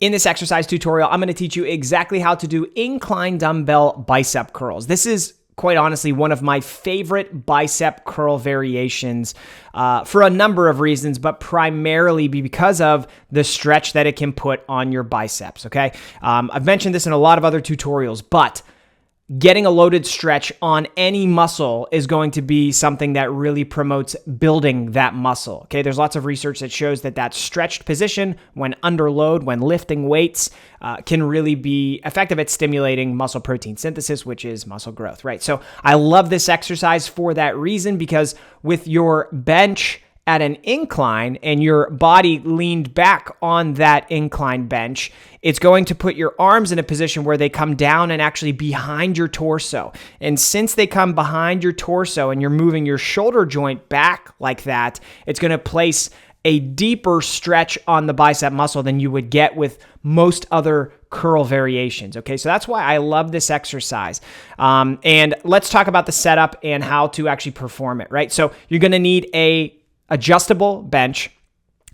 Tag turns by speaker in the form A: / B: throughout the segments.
A: In this exercise tutorial, I'm going to teach you exactly how to do incline dumbbell bicep curls. This is quite honestly one of my favorite bicep curl variations for a number of reasons, but primarily because of the stretch that it can put on your biceps, okay? I've mentioned this in a lot of other tutorials, but getting a loaded stretch on any muscle is going to be something that really promotes building that muscle. Okay, there's lots of research that shows that stretched position when under load, when lifting weights, can really be effective at stimulating muscle protein synthesis, which is muscle growth, right? So I love this exercise for that reason, because with your bench at an incline and your body leaned back on that incline bench, it's going to put your arms in a position where they come down and actually behind your torso. And since they come behind your torso and you're moving your shoulder joint back like that, it's going to place a deeper stretch on the bicep muscle than you would get with most other curl variations. Okay, so that's why I love this exercise. And let's talk about the setup and how to actually perform it, right? So you're going to need a adjustable bench,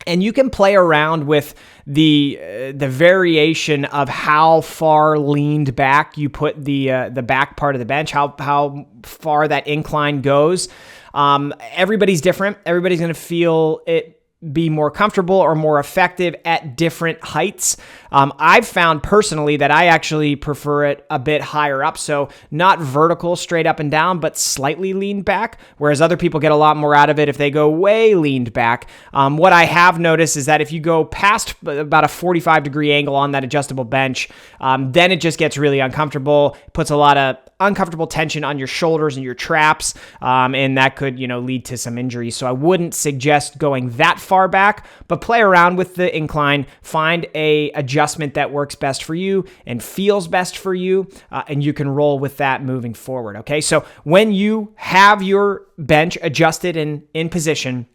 A: and you can play around with the variation of how far leaned back you put the back part of the bench, how far that incline goes. Everybody's different. Everybody's going to feel it be more comfortable or more effective at different heights. I've found personally that I actually prefer it a bit higher up, so not vertical straight up and down, but slightly leaned back, whereas other people get a lot more out of it if they go way leaned back. What I have noticed is that if you go past about a 45-degree angle on that adjustable bench, then it just gets really uncomfortable, puts a lot of uncomfortable tension on your shoulders and your traps, and that could, lead to some injuries. So I wouldn't suggest going that far back, but play around with the incline, find a adjustment that works best for you and feels best for you, and you can roll with that moving forward. Okay, so when you have your bench adjusted and in position,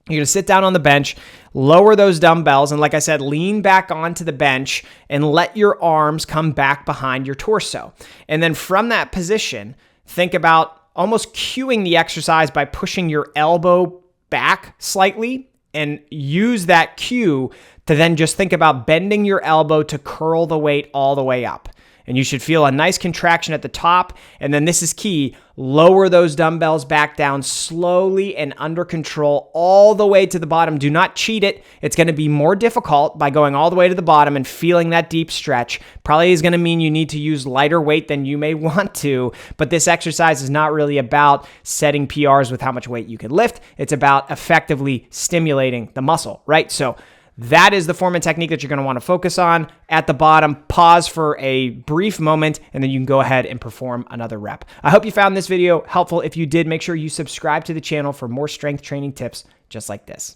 A: you're going to sit down on the bench, lower those dumbbells, and like I said, lean back onto the bench and let your arms come back behind your torso. And then from that position, think about almost cueing the exercise by pushing your elbow back slightly, and use that cue to then just think about bending your elbow to curl the weight all the way up. And you should feel a nice contraction at the top. And then this is key, lower those dumbbells back down slowly and under control all the way to the bottom. Do not cheat it. It's going to be more difficult by going all the way to the bottom and feeling that deep stretch. Probably is going to mean you need to use lighter weight than you may want to. But this exercise is not really about setting PRs with how much weight you can lift. It's about effectively stimulating the muscle, right? So that is the form and technique that you're going to want to focus on. At the bottom, pause for a brief moment, and then you can go ahead and perform another rep. I hope you found this video helpful. If you did, make sure you subscribe to the channel for more strength training tips just like this.